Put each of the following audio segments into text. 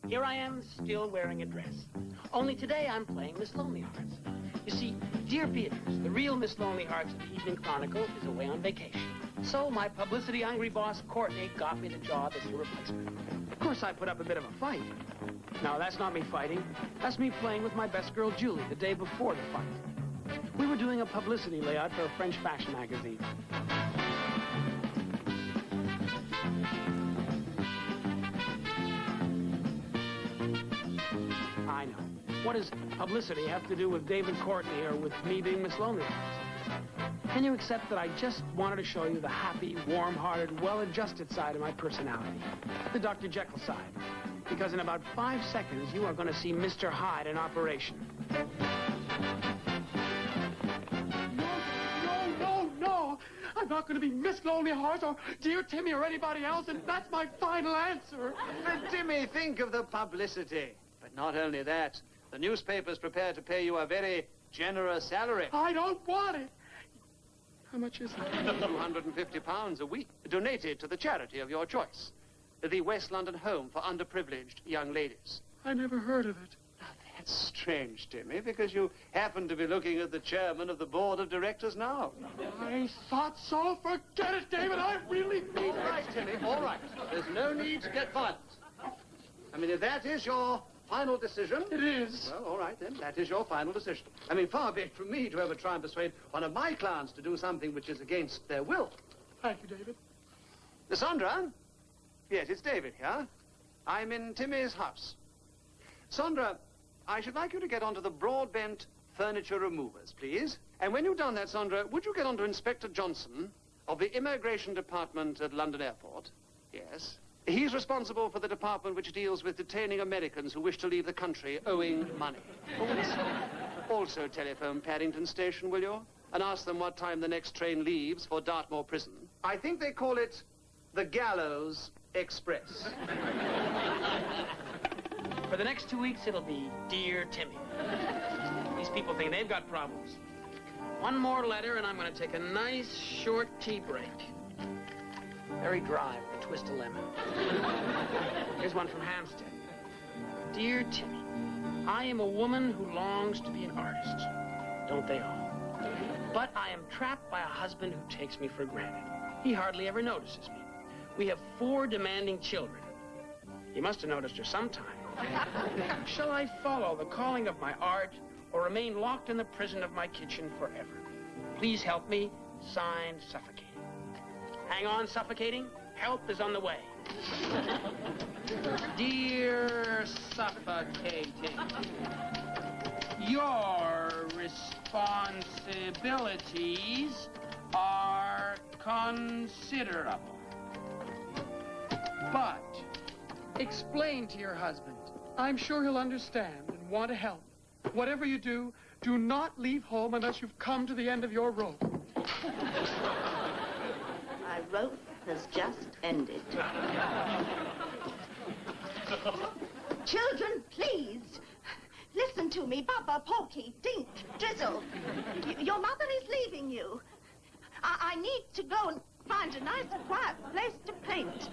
here I am still wearing a dress. Only today I'm playing Miss Lonely Hearts. You see, Dear Beatrice, the real Miss Lonely Hearts of the Evening Chronicle, is away on vacation. So my publicity-hungry boss, Courtney, got me the job as her replacement. Of course, I put up a bit of a fight. No, that's not me fighting. That's me playing with my best girl, Julie, the day before the fight. We were doing a publicity layout for a French fashion magazine. I know. What does publicity have to do with David Courtney or with me being Miss Lonely Hearts? Can you accept that I just wanted to show you the happy, warm-hearted, well-adjusted side of my personality? The Dr. Jekyll side. Because in about 5 seconds, you are going to see Mr. Hyde in operation. No. I'm not going to be Miss Lonely Hearts or Dear Timmie or anybody else, and that's my final answer. But, Timmie, think of the publicity. But not only that, the newspaper's prepared to pay you a very generous salary. I don't want it. How much is it? £250 a week, donated to the charity of your choice. The West London Home for Underprivileged Young Ladies. I never heard of it. Now, that's strange, Timmie, because you happen to be looking at the chairman of the board of directors now. I thought so. Forget it, David. I really mean it. All right, Timmie, all right. There's no need to get violent. I mean, if that is your final decision... It is. Well, all right, then. That is your final decision. I mean, far be it from me to ever try and persuade one of my clients to do something which is against their will. Thank you, David. Sandra? Yes, it's David here. I'm in Timmie's house. Sandra, I should like you to get onto the Broadbent furniture removers, please. And when you've done that, Sandra, would you get onto Inspector Johnson of the Immigration Department at London Airport? Yes. He's responsible for the department which deals with detaining Americans who wish to leave the country owing money. Also telephone Paddington Station, will you? And ask them what time the next train leaves for Dartmoor Prison. I think they call it the Gallows Express. For the next 2 weeks, it'll be Dear Timmie. These people think they've got problems. One more letter, and I'm going to take a nice, short tea break. Very dry with a twist of lemon. Here's one from Hampstead. Dear Timmie, I am a woman who longs to be an artist. Don't they all? But I am trapped by a husband who takes me for granted. He hardly ever notices me. We have 4 demanding children. He must have noticed her sometime. Shall I follow the calling of my art or remain locked in the prison of my kitchen forever? Please help me. Signed, Suffocating. Hang on, Suffocating. Help is on the way. Dear Suffocating, your responsibilities are considerable. But explain to your husband. I'm sure he'll understand and want to help. Whatever you do, do not leave home unless you've come to the end of your rope. My rope has just ended. Children, please. Listen to me. Bubba, Porky, Dink, Drizzle. Your mother is leaving you. I need to go and find a nice, quiet place to paint.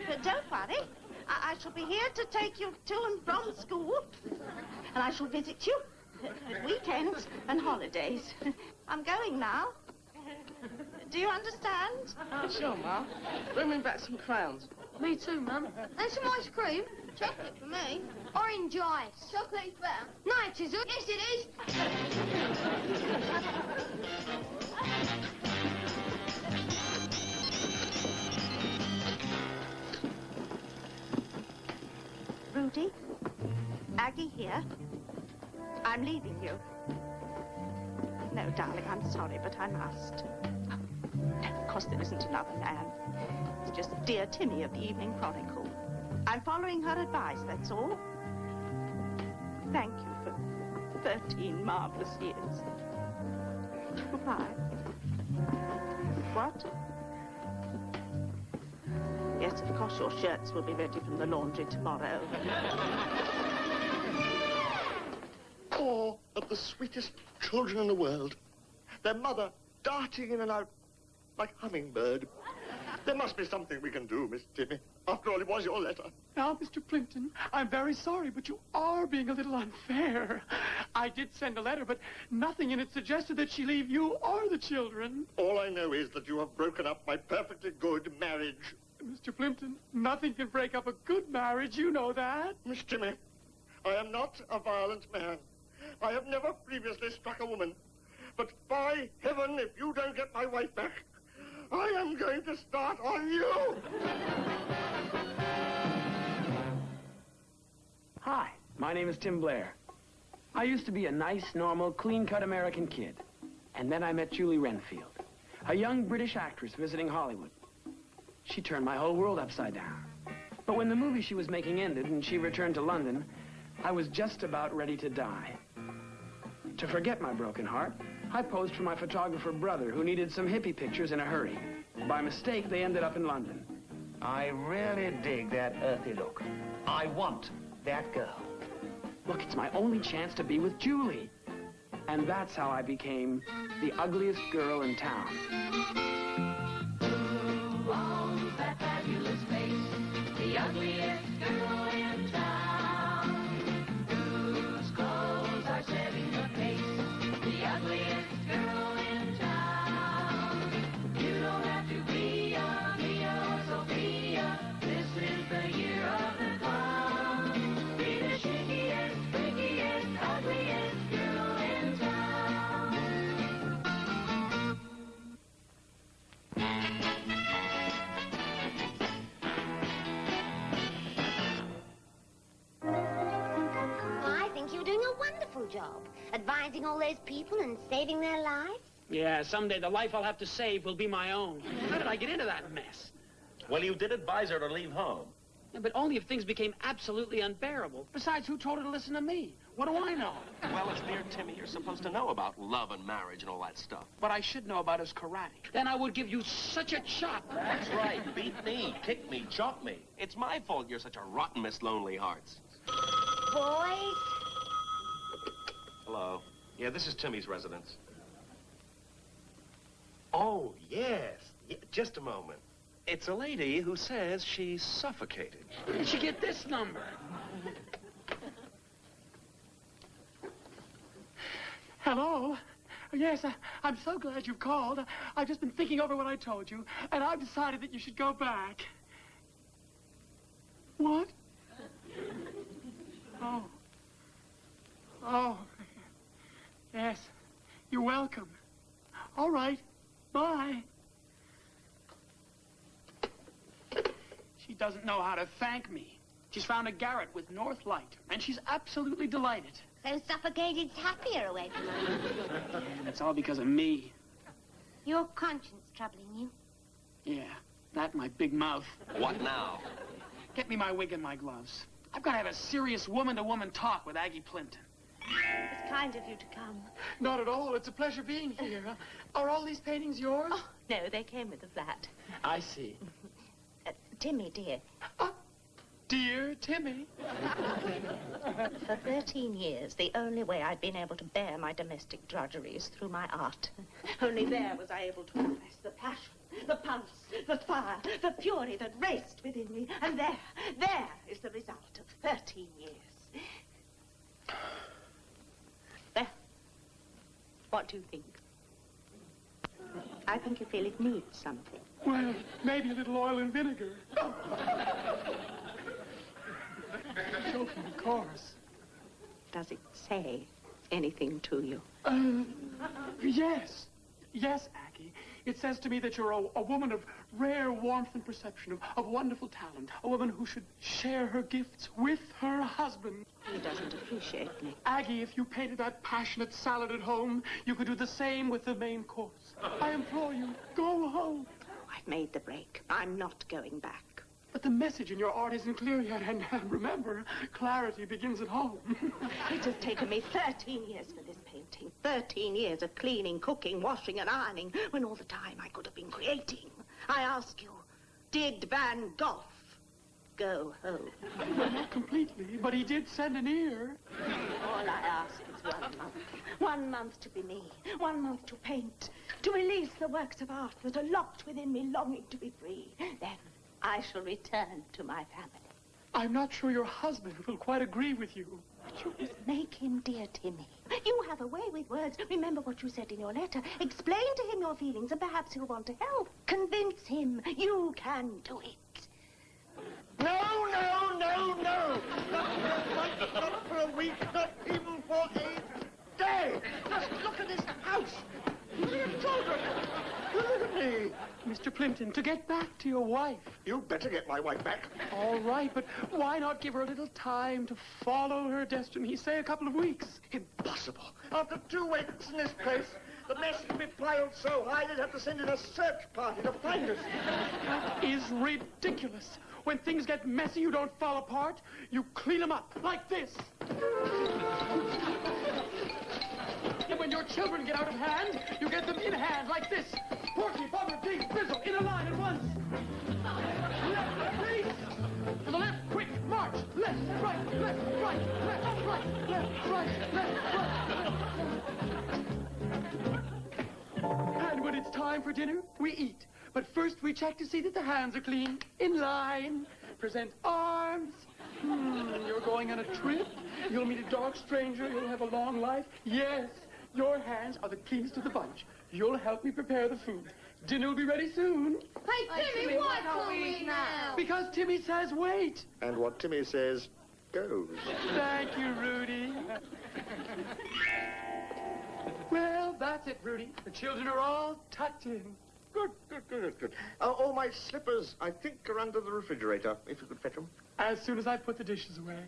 But don't worry. I shall be here to take you to and from school. And I shall visit you at weekends and holidays. I'm going now. Do you understand? Sure, Ma. Bring me back some crowns. Me too, Mum. And some ice cream. Chocolate for me. Orange ice. Chocolate's better. No, it isn't. Yes, it is. Rudy, Aggie here. I'm leaving you. No, darling, I'm sorry, but I must. No, of course there isn't another man. It's just Dear Timmie of the Evening Chronicle. I'm following her advice, that's all. Thank you for 13 marvelous years. Goodbye. What? Yes, of course your shirts will be ready from the laundry tomorrow. Four of the sweetest children in the world. Their mother darting in and out like hummingbird. There must be something we can do, Miss Timmie. After all, it was your letter. Now, Mr. Plimpton, I'm very sorry, but you are being a little unfair. I did send a letter, but nothing in it suggested that she leave you or the children. All I know is that you have broken up my perfectly good marriage. Mr. Plimpton, nothing can break up a good marriage, you know that. Miss Timmie, I am not a violent man. I have never previously struck a woman. But by heaven, if you don't get my wife back, I am going to start on you! Hi, my name is Tim Blair. I used to be a nice, normal, clean-cut American kid. And then I met Julie Renfield, a young British actress visiting Hollywood. She turned my whole world upside down. But when the movie she was making ended and she returned to London, I was just about ready to die. To forget my broken heart, I posed for my photographer brother, who needed some hippie pictures in a hurry. By mistake, they ended up in London. I really dig that earthy look. I want that girl. Look, it's my only chance to be with Julie. And that's how I became the ugliest girl in town. Who owns that fabulous face? The ugliest girl in town. Whose clothes are setting the pace? The ugliest girl in town. You don't have to be a Mia or Sophia. This is the year of the clown. Be the shakiest, freakiest, ugliest girl in town. I think you're doing a wonderful job, advising all those people and saving their lives. Yeah, someday the life I'll have to save will be my own. How did I get into that mess? Well, you did advise her to leave home. Yeah, but only if things became absolutely unbearable. Besides, who told her to listen to me? What do I know? Well, as Dear Timmie, you're supposed to know about love and marriage and all that stuff. What I should know about is karate. Then I would give you such a chop. That's right. Beat me, kick me, chop me. It's my fault you're such a rotten Miss Lonely Hearts. Boys, Hello. Yeah, this is Timmie's residence. Oh, yes. Just a moment. It's a lady who says she's suffocated. Where did she get this number? Hello? Yes, I'm so glad you've called. I've just been thinking over what I told you, and I've decided that you should go back. What? Oh. Oh. Yes. You're welcome. All right. Bye. She doesn't know how to thank me. She's found a garret with north light, and she's absolutely delighted. so suffocated's happier away from us. And it's all because of me. Your conscience troubling you? Yeah, that and my big mouth. What now? Get me my wig and my gloves. I've got to have a serious woman-to-woman talk with Aggie Plimpton. It's kind of you to come. Not at all. It's a pleasure being here. Are all these paintings yours? Oh, no, they came with the flat. I see. Timmie, dear. Dear Timmie. For 13 years, the only way I'd been able to bear my domestic drudgery is through my art. Only there was I able to express the passion, the pulse, the fire, the fury that raced within me. And there is the result of 13 years. There. What do you think? I think you feel it needs something. Well, maybe a little oil and vinegar. Joking, of course. Does it say anything to you? Yes. Yes, Aggie. It says to me that you're a woman of rare warmth and perception, of wonderful talent, a woman who should share her gifts with her husband. He doesn't appreciate me. Aggie, if you painted that passionate salad at home, you could do the same with the main course. I implore you, go home. I've made the break. I'm not going back. But the message in your art isn't clear yet, and remember, clarity begins at home. It has taken me 13 years for this painting. 13 years of cleaning, cooking, washing, and ironing, when all the time I could have been creating. I ask you, did Van Gogh go home. Well, not completely, but he did send an ear. All I ask is 1 month. 1 month to be me. 1 month to paint. To release the works of art that are locked within me, longing to be free. Then I shall return to my family. I'm not sure your husband will quite agree with you. But you must make him dear Timmie. You have a way with words. Remember what you said in your letter. Explain to him your feelings, and perhaps he'll want to help. Convince him you can do it. No, no, no, no! Not for a month, not for a week, not even for a day! Just look at this house! Look at your children! Look at me! Mr. Plimpton, to get back to your wife. You'd better get my wife back. All right, but why not give her a little time to follow her destiny? Say a couple of weeks. Impossible. After 2 weeks in this place, the mess would be piled so high they'd have to send in a search party to find us. That is ridiculous. When things get messy, you don't fall apart. You clean them up, like this. And when your children get out of hand, you get them in hand, like this. Porky, Bubber, Dink, Frizzle, in a line at once. Left, please. To the left, quick, march. Left, right, left, right, left, right, left, right, left, right. And when it's time for dinner, we eat. But first, we check to see that the hands are clean, in line. Present arms. You're going on a trip. You'll meet a dark stranger. You'll have a long life. Yes, your hands are the cleanest of the bunch. You'll help me prepare the food. Dinner will be ready soon. Hey, Timmie, why can't we eat now? Because Timmie says wait. And what Timmie says goes. Thank you, Rudy. Well, that's it, Rudy. The children are all tucked in. Good, good, good, good. All my slippers, I think, are under the refrigerator, if you could fetch them. As soon as I put the dishes away.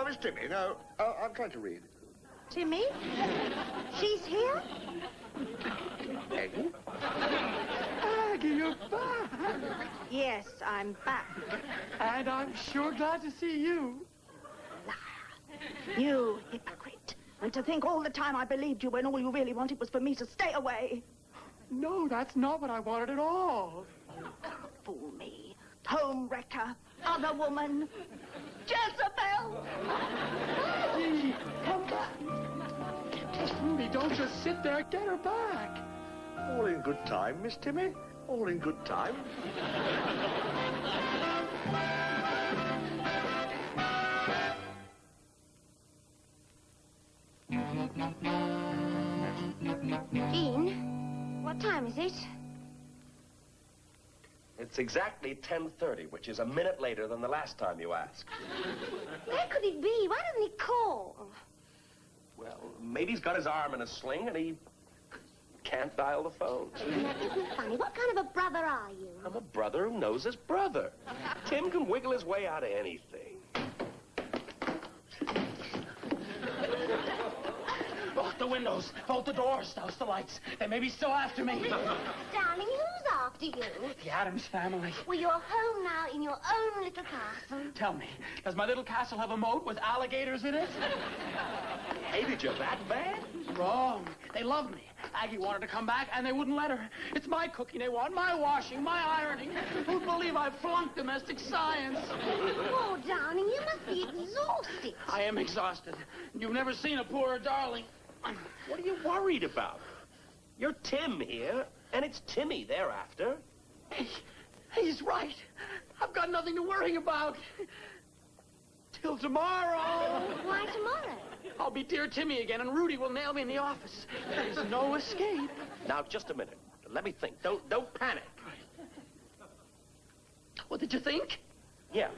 Miss Timmie, no, I'm trying to read. Timmie? She's here? Aggie? Aggie, you're back. Yes, I'm back. And I'm sure glad to see you. Liar. You hypocrite. And to think all the time I believed you when all you really wanted was for me to stay away. No, that's not what I wanted at all. You can't fool me. Home wrecker, other woman, Jezebel. Aggie, come back. Rudy, don't just sit there. Get her back. All in good time, Miss Timmie. All in good time. Jean, what time is it? It's exactly 10:30, which is a minute later than the last time you asked. Where could he be? Why doesn't he call? Well, maybe he's got his arm in a sling and he can't dial the phone. That isn't funny. What kind of a brother are you? I'm a brother who knows his brother. Tim can wiggle his way out of anything. Lock the windows, bolt the doors, douse the lights. They may be still after me. Darling, who's after you? The Addams family. Well, you're home now in your own little castle. Tell me, does my little castle have a moat with alligators in it? Hated you that bad? Wrong. They loved me. Aggie wanted to come back, and they wouldn't let her. It's my cooking they want, my washing, my ironing. Who'd believe I flunked domestic science? Oh, darling, you must be exhausted. I am exhausted. You've never seen a poorer darling. What are you worried about? You're Tim here, and it's Timmie thereafter. He's right. I've got nothing to worry about. Till tomorrow. Why tomorrow? I'll be Dear Timmie again, and Rudy will nail me in the office. There's no escape. Now, just a minute. Let me think. Don't panic. What did you think? Yeah.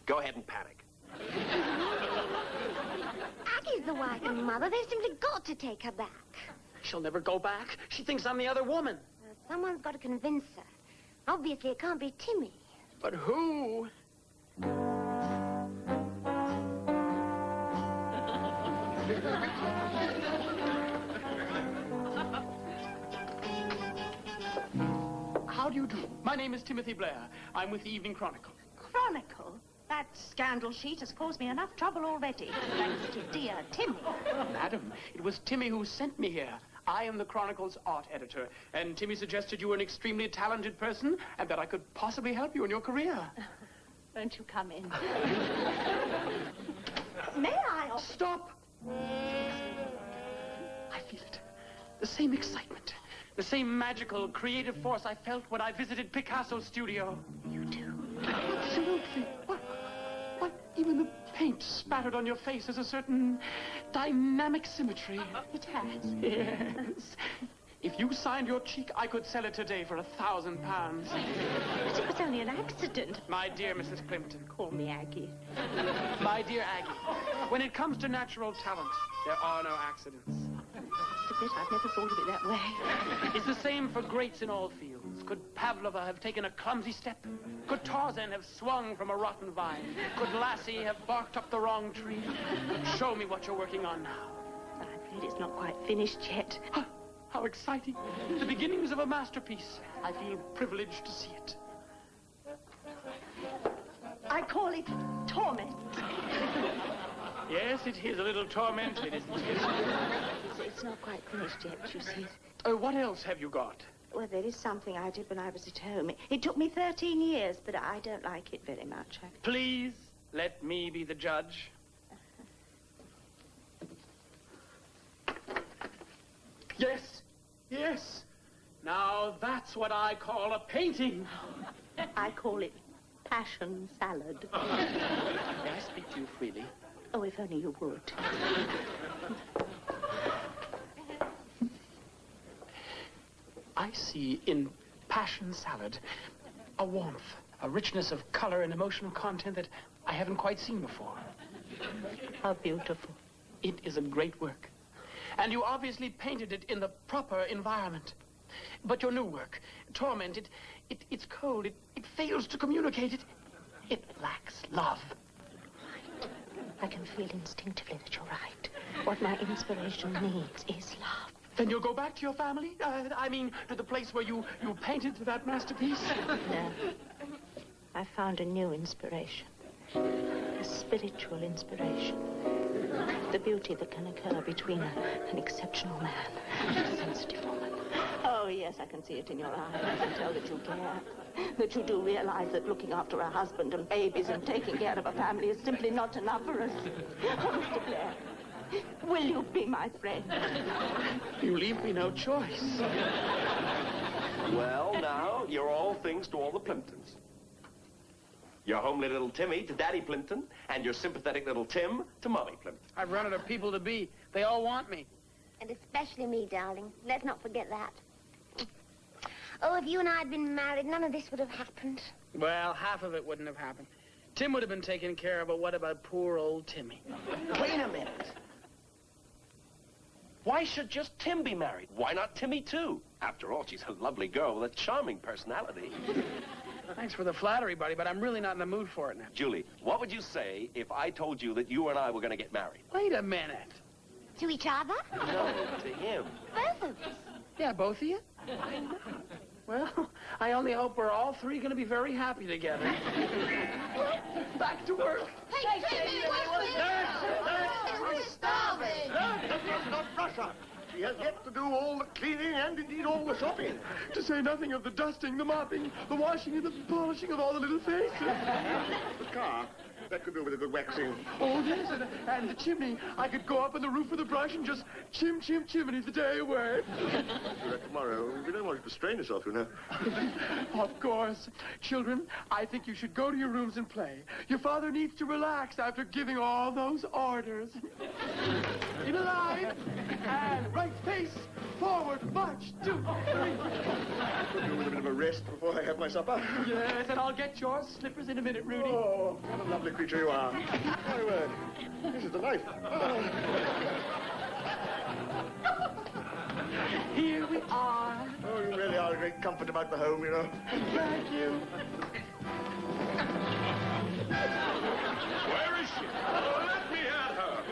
Go ahead and panic. Aggie's the wife and mother. They've simply got to take her back. She'll never go back. She thinks I'm the other woman. Someone's got to convince her. Obviously, it can't be Timmie. But who? How do you do? My name is Timothy Blair. I'm with the Evening Chronicle. Chronicle? That scandal sheet has caused me enough trouble already, thanks to dear Timmie. Madam, it was Timmie who sent me here. I am the Chronicle's art editor, and Timmie suggested you were an extremely talented person and that I could possibly help you in your career. Won't you come in? May I? Stop! I feel it. The same excitement. The same magical, creative force I felt when I visited Picasso's studio. You do? Absolutely. What? Even the paint spattered on your face has a certain dynamic symmetry. It has? Yes. If you signed your cheek, I could sell it today for £1,000. But it was only an accident. My dear Mrs. Plimpton. Call me Aggie. My dear Aggie, when it comes to natural talent, there are no accidents. I've never thought of it that way. It's the same for greats in all fields. Could Pavlova have taken a clumsy step? Could Tarzan have swung from a rotten vine? Could Lassie have barked up the wrong tree? Show me what you're working on now. I'm afraid it's not quite finished yet. How exciting. The beginnings of a masterpiece. I feel privileged to see it. I call it torment. Yes, it is a little tormented, isn't it? It's not quite finished yet, you see. What else have you got? Well, there is something I did when I was at home. It took me 13 years, but I don't like it very much. Please, let me be the judge. Yes. Now, that's what I call a painting. I call it passion salad. May I speak to you freely? Oh, if only you would. I see in passion salad a warmth, a richness of color and emotional content that I haven't quite seen before. How beautiful. It is a great work. And you obviously painted it in the proper environment. But your new work, Torment, it's cold. It fails to communicate. It lacks love. Right. I can feel instinctively that you're right. What my inspiration needs is love. Then you'll go back to your family? To the place where you painted that masterpiece? No. I found a new inspiration. A spiritual inspiration. The beauty that can occur between an exceptional man and a sensitive woman. Oh, yes, I can see it in your eyes. I can tell that you care. That you do realize that looking after a husband and babies and taking care of a family is simply not enough for us. Oh, Mr. Blair, will you be my friend? You leave me no choice. Well, now, you're all things to all the Plimptons. Your homely little Timmie to Daddy Plimpton, and your sympathetic little Tim to Mommy Plimpton. I've run out of people to be. They all want me. And especially me, darling. Let's not forget that. Oh, if you and I had been married, none of this would have happened. Well, half of it wouldn't have happened. Tim would have been taken care of, but what about poor old Timmie? Wait a minute. Why should just Tim be married? Why not Timmie, too? After all, she's a lovely girl with a charming personality. Thanks for the flattery, buddy, but I'm really not in the mood for it now. Julie, what would you say if I told you that you and I were going to get married? Wait a minute. To each other? No, to him. Both of us. Yeah, both of you? Well, I only hope we're all three going to be very happy together. Back to work. Hey, Timmie, we're starving. That's not Russia. She has yet to do all the cleaning and indeed all the shopping. To say nothing of the dusting, the mopping, the washing, and the polishing of all the little faces. The car, that could do with a good waxing. Oh, yes, and the chimney. I could go up on the roof with a brush and just chimney the day away. Do that tomorrow. We don't want you to strain yourself, you know. Of course. Children, I think you should go to your rooms and play. Your father needs to relax after giving all those orders. In a line, and right face, forward, march, 2, 3. Could do with a bit of a rest before I have my supper. Yes, and I'll get your slippers in a minute, Rudy. Oh, what a lovely creature you are. My word. This is the knife. Oh. Here we are. Oh, you really are a great comfort about the home, you know. Thank you. Where is she? Oh, let me at her.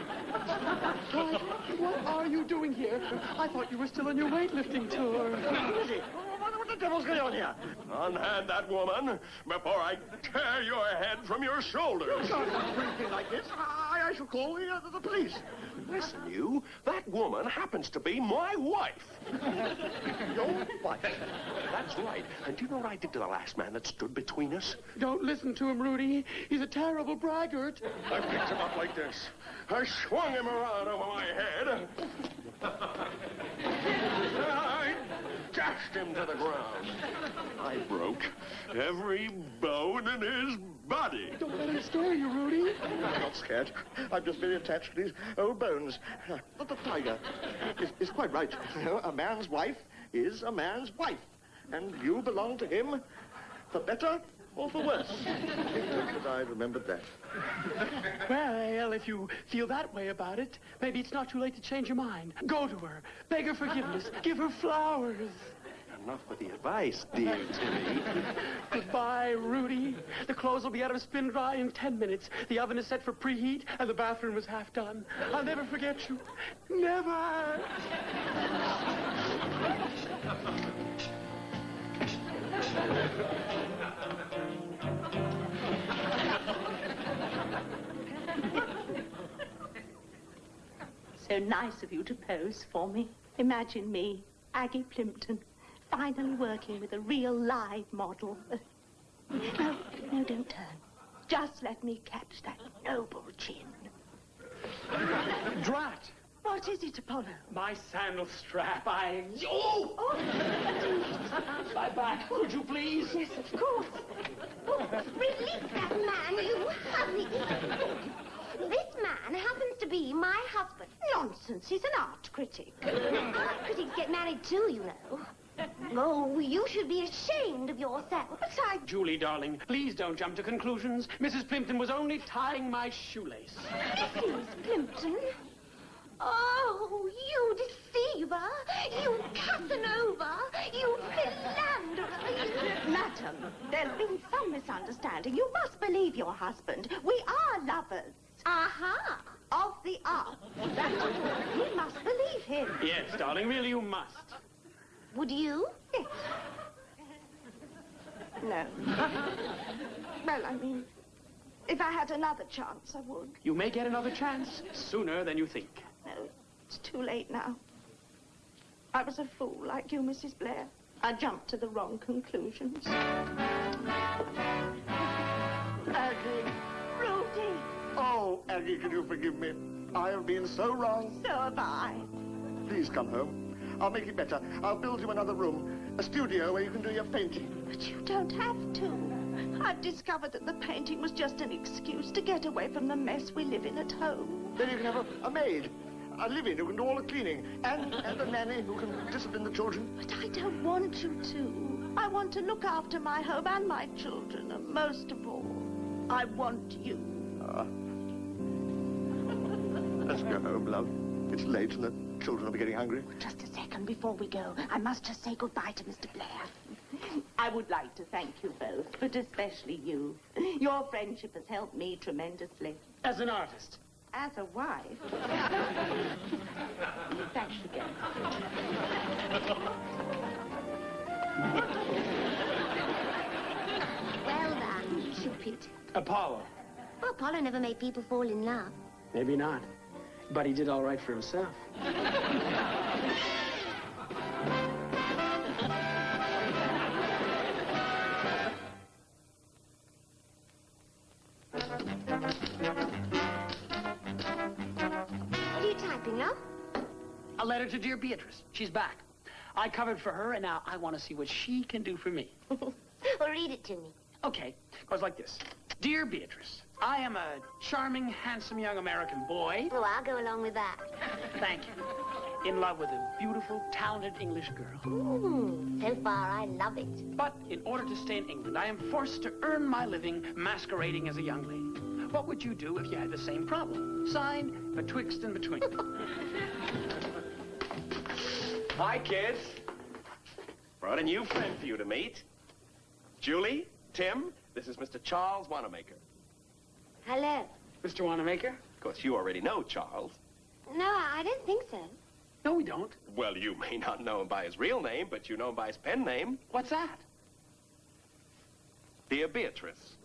What are you doing here? I thought you were still on your weightlifting tour. Who is it? Oh, what the the devil's going on here? Unhand that woman before I tear your head from your shoulders. You can't do anything like this. I shall call the police. Listen, you. That woman happens to be my wife. Your wife? That's right. And do you know what I did to the last man that stood between us? Don't listen to him, Rudy. He's a terrible braggart. I picked him up like this. I swung him around over my head. I dashed him to the ground. I broke every bone in his body. Don't let him scare you, Rudy. I'm not scared. I'm just very attached to these old bones. But the tiger is quite right. You know, a man's wife is a man's wife. And you belong to him for better or for worse. That I remembered that. Well, if you feel that way about it, maybe it's not too late to change your mind. Go to her. Beg her forgiveness. Give her flowers. Enough with the advice, dear Timmie. Goodbye, Rudy. The clothes will be out of spin dry in 10 minutes. The oven is set for preheat, and the bathroom is half done. I'll never forget you. Never. So nice of you to pose for me. Imagine me, Aggie Plimpton, finally working with a real live model. No, don't turn. Just let me catch that noble chin. Drat. What is it, Apollo? My sandal strap. Oh! My back, would you please? Yes, of course. Release that man, you hussy. This man happens to be my husband. Nonsense, he's an art critic. Art critics get married too, you know. Oh, you should be ashamed of yourself. Besides, Julie, darling, please don't jump to conclusions. Mrs. Plimpton was only tying my shoelace. Mrs. Plimpton. Oh, you deceiver, you Casanova, you philanderer, Madam, there's been some misunderstanding. You must believe your husband. We are lovers. Aha! Of the art. That's all. We must believe him. Yes, darling, really you must. Would you? Yes. No. Well, I mean, if I had another chance, I would. You may get another chance sooner than you think. No, it's too late now. I was a fool like you, Mrs. Blair. I jumped to the wrong conclusions. Aggie. Rudy, Oh, Aggie, can you forgive me? I have been so wrong. so have I. Please come home. I'll make it better. I'll build you another room. A studio where you can do your painting. But you don't have to. I've discovered that the painting was just an excuse to get away from the mess we live in at home. Then you can have a maid. A live-in who can do all the cleaning. And a nanny who can discipline the children. But I don't want you to. I want to look after my home and my children. And most of all, I want you. Let's go home, love. It's late and the children are getting hungry. Just a second before we go. I must just say goodbye to Mr. Blair. I would like to thank you both, but especially you. Your friendship has helped me tremendously. As an artist. As a wife. Thanks again. Well done, Cupid. Apollo. Well, Apollo never made people fall in love. Maybe not. But he did all right for himself. What are you typing, love? A letter to Dear Beatrice. She's back. I covered for her, and now I want to see what she can do for me. Well, read it to me. Okay, it goes like this. Dear Beatrice, I am a charming, handsome young American boy. Oh, I'll go along with that. Thank you. In love with a beautiful, talented English girl. Ooh, so far, I love it. But in order to stay in England, I am forced to earn my living masquerading as a young lady. What would you do if you had the same problem? Signed, Betwixt and Between. Hi, kids. Brought a new friend for you to meet. Julie, Tim, this is Mr. Charles Wanamaker. Hello. Mr. Wanamaker? Of course, you already know Charles. No, I don't think so. No, we don't. Well, you may not know him by his real name, but you know him by his pen name. What's that? Dear Beatrice.